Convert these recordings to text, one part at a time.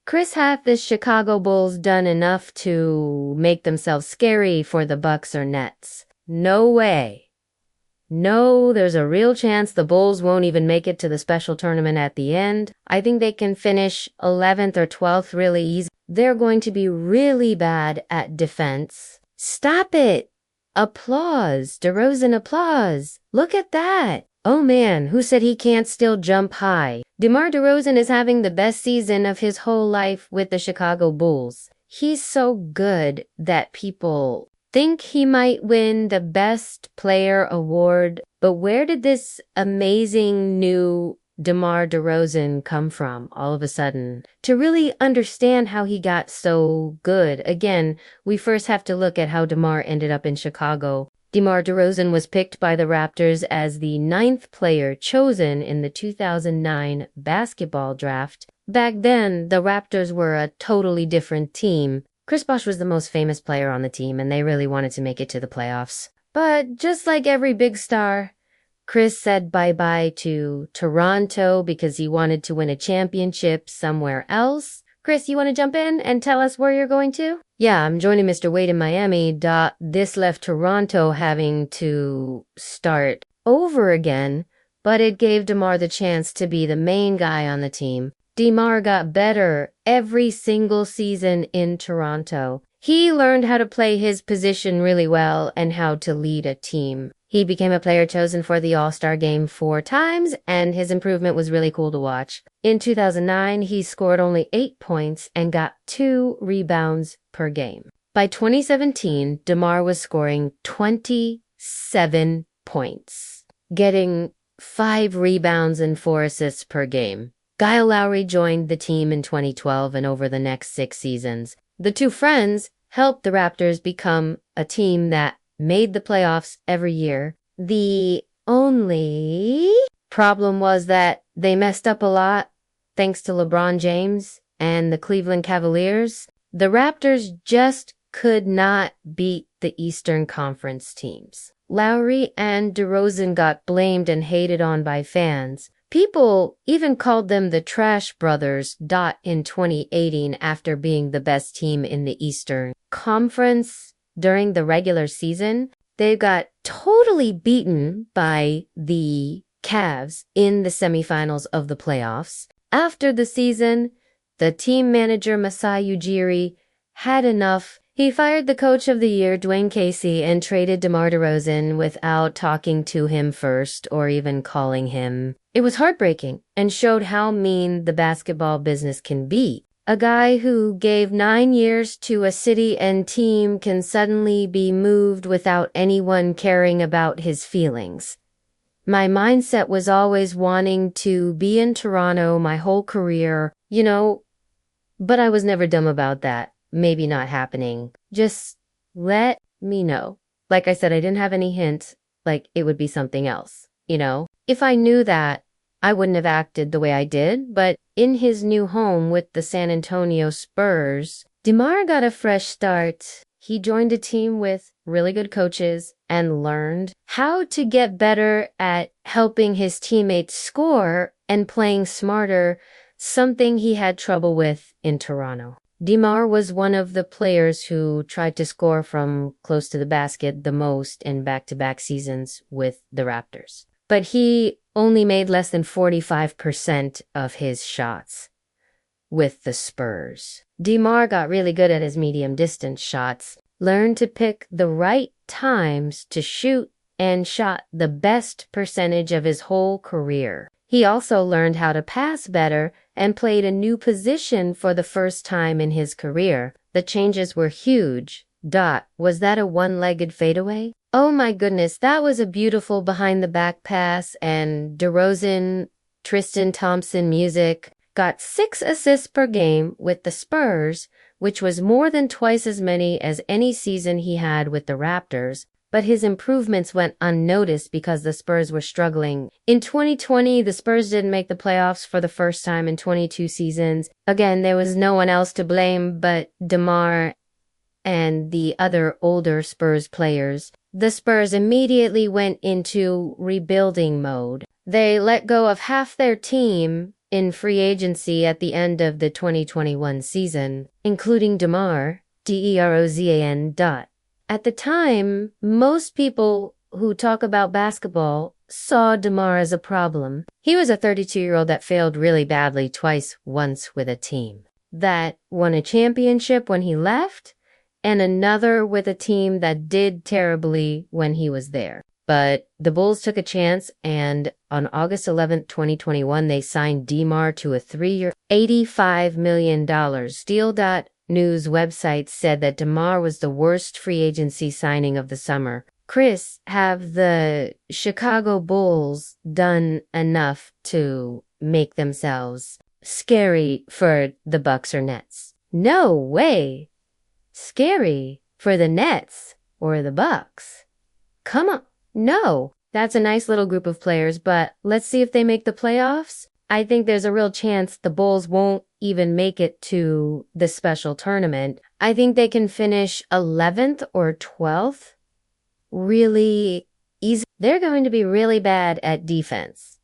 Chris, have the Chicago Bulls done enough to make themselves scary for the Bucks or Nets? No way. No, there's a real chance the Bulls won't even make it to the special tournament at the end. I think they can finish 11th or 12th really easy. They're going to be really bad at defense. Stop it! Applause. DeRozan applause. Look at that. Oh man, who said he can't still jump high? DeMar DeRozan is having the best season of his whole life with the Chicago Bulls. He's so good that people think he might win the Best Player award. But where did this amazing new DeMar DeRozan come from all of a sudden? To really understand how he got so good, again, we first have to look at how DeMar ended up in Chicago. DeMar DeRozan was picked by the Raptors as the 9th player chosen in the 2009 basketball draft. Back then, the Raptors were a totally different team. Chris Bosh was the most famous player on the team, and they really wanted to make it to the playoffs. But just like every big star, Chris said bye-bye to Toronto because he wanted to win a championship somewhere else. Chris, you want to jump in and tell us where you're going to? Yeah, I'm joining Mr. Wade in Miami. This left Toronto having to start over again, but it gave DeMar the chance to be the main guy on the team. DeMar got better every single season in Toronto. He learned how to play his position really well and how to lead a team. He became a player chosen for the All-Star game 4 times, and his improvement was really cool to watch. In 2009, he scored only 8 points and got 2 rebounds per game. By 2017, DeMar was scoring 27 points, getting 5 rebounds and 4 assists per game. Kyle Lowry joined the team in 2012 and over the next 6 seasons. The two friends helped the Raptors become a team that made the playoffs every year. The only problem was that they messed up a lot thanks to LeBron James and the Cleveland Cavaliers. The Raptors just could not beat the Eastern Conference teams. Lowry and DeRozan got blamed and hated on by fans. People even called them the Trash Brothers. In 2018, after being the best team in the Eastern Conference during the regular season, they got totally beaten by the Cavs in the semifinals of the playoffs. After the season, the team manager Masai Ujiri had enough. He fired the coach of the year, Dwayne Casey, and traded DeMar DeRozan without talking to him first or even calling him. It was heartbreaking and showed how mean the basketball business can be. A guy who gave 9 years to a city and team can suddenly be moved without anyone caring about his feelings. My mindset was always wanting to be in Toronto my whole career, but I was never dumb about that. Maybe not happening. Just let me know. Like I said, I didn't have any hint, like it would be something else, If I knew that, I wouldn't have acted the way I did, but in his new home with the San Antonio Spurs, DeMar got a fresh start. He joined a team with really good coaches and learned how to get better at helping his teammates score and playing smarter, something he had trouble with in Toronto. DeMar was one of the players who tried to score from close to the basket the most in back-to-back seasons with the Raptors. But he only made less than 45% of his shots with the Spurs. DeMar got really good at his medium-distance shots, learned to pick the right times to shoot, and shot the best percentage of his whole career. He also learned how to pass better and played a new position for the first time in his career. The changes were huge. Was that a one-legged fadeaway? Oh my goodness, that was a beautiful behind-the-back pass, and DeRozan, Tristan Thompson music, got 6 assists per game with the Spurs, which was more than twice as many as any season he had with the Raptors. But his improvements went unnoticed because the Spurs were struggling. In 2020, the Spurs didn't make the playoffs for the first time in 22 seasons. Again, there was no one else to blame but DeMar and the other older Spurs players. The Spurs immediately went into rebuilding mode. They let go of half their team in free agency at the end of the 2021 season, including DeMar, DeRozan. At the time, most people who talk about basketball saw DeMar as a problem. He was a 32-year-old that failed really badly twice, once with a team that won a championship when he left, and another with a team that did terribly when he was there. But the Bulls took a chance, and on August 11th, 2021, they signed DeMar to a 3-year, $85 million deal. News website said that DeMar was the worst free agency signing of the summer. Chris, have the Chicago Bulls done enough to make themselves scary for the Bucks or Nets? No way. Scary for the Nets or the Bucks? Come on. No. That's a nice little group of players, but let's see if they make the playoffs. I think there's a real chance the Bulls won't even make it to the special tournament. I think they can finish 11th or 12th. Really easy. They're going to be really bad at defense.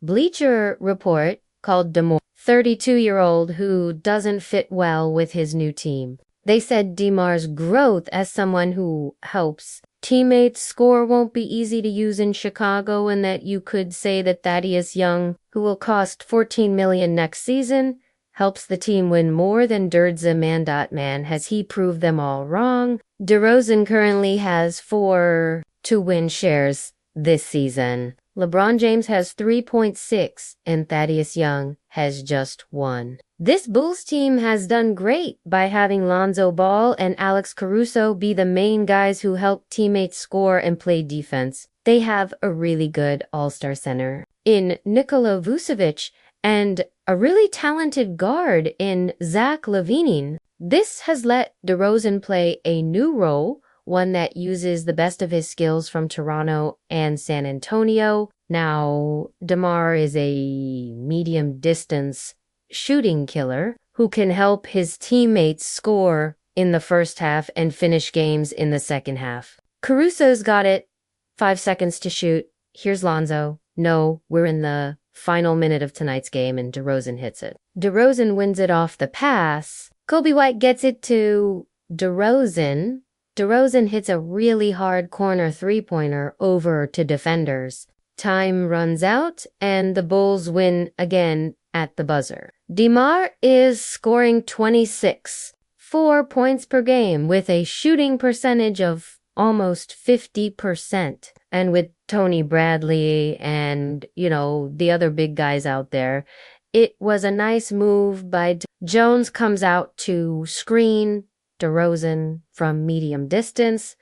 Bleacher Report called DeMar 32-year-old who doesn't fit well with his new team. They said DeMar's growth as someone who helps teammates score won't be easy to use in Chicago, and that you could say that Thaddeus Young, who will cost $14 million next season, helps the team win more than DeRozan. Man, has he proved them all wrong. DeRozan currently has 4 to-win shares this season. LeBron James has 3.6, and Thaddeus Young has just 1. This Bulls team has done great by having Lonzo Ball and Alex Caruso be the main guys who help teammates score and play defense. They have a really good all-star center in Nikola Vucevic and a really talented guard in Zach LaVine. This has let DeRozan play a new role, one that uses the best of his skills from Toronto and San Antonio. Now, DeMar is a medium-distance shooting killer who can help his teammates score in the first half and finish games in the second half. Caruso's got it. 5 seconds to shoot. Here's Lonzo. No, we're in the final minute of tonight's game, and DeRozan hits it. DeRozan wins it off the pass. Kobe White gets it to DeRozan. DeRozan hits a really hard corner three-pointer over to defenders. Time runs out, and the Bulls win again at the buzzer. DeMar is scoring 26, 4 points per game with a shooting percentage of almost 50%. And with Tony Bradley and, the other big guys out there, it was a nice move by Jones. Comes out to screen DeRozan from medium distance.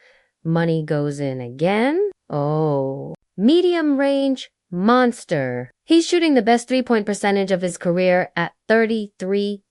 Money goes in again. Oh, medium range monster. He's shooting the best 3-point percentage of his career at 33%,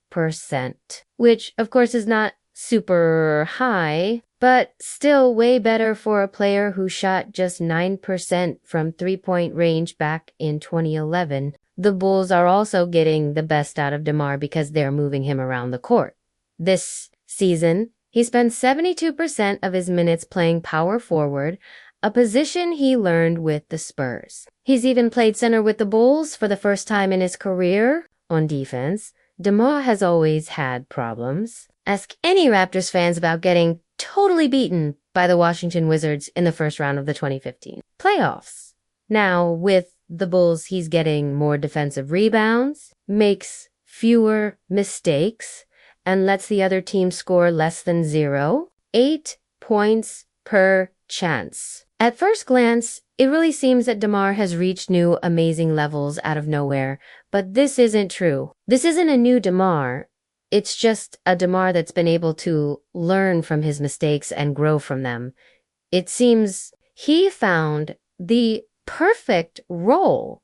which of course is not super high, but still way better for a player who shot just 9% from 3-point range back in 2011. The Bulls are also getting the best out of DeMar because they're moving him around the court. This season, he spent 72% of his minutes playing power forward, a position he learned with the Spurs. He's even played center with the Bulls for the first time in his career. On defense, DeMar has always had problems. Ask any Raptors fans about getting totally beaten by the Washington Wizards in the first round of the 2015 playoffs. Now, with the Bulls, he's getting more defensive rebounds, makes fewer mistakes, and lets the other team score less than 0. 8 points per chance. At first glance, it really seems that DeMar has reached new amazing levels out of nowhere, but this isn't true. This isn't a new DeMar. It's just a DeMar that's been able to learn from his mistakes and grow from them. It seems he found the perfect role,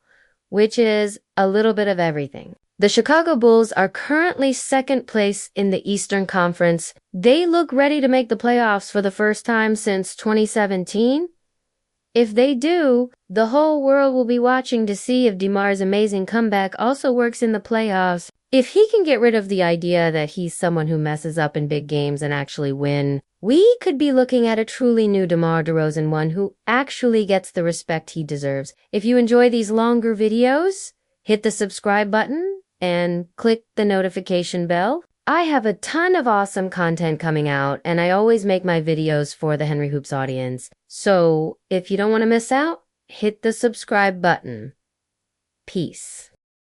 which is a little bit of everything. The Chicago Bulls are currently second place in the Eastern Conference. They look ready to make the playoffs for the first time since 2017. If they do, the whole world will be watching to see if DeMar's amazing comeback also works in the playoffs. If he can get rid of the idea that he's someone who messes up in big games and actually win, we could be looking at a truly new DeMar DeRozan, one who actually gets the respect he deserves. If you enjoy these longer videos, hit the subscribe button and click the notification bell. I have a ton of awesome content coming out, and I always make my videos for the Henry Hoops audience. So if you don't want to miss out, hit the subscribe button. Peace.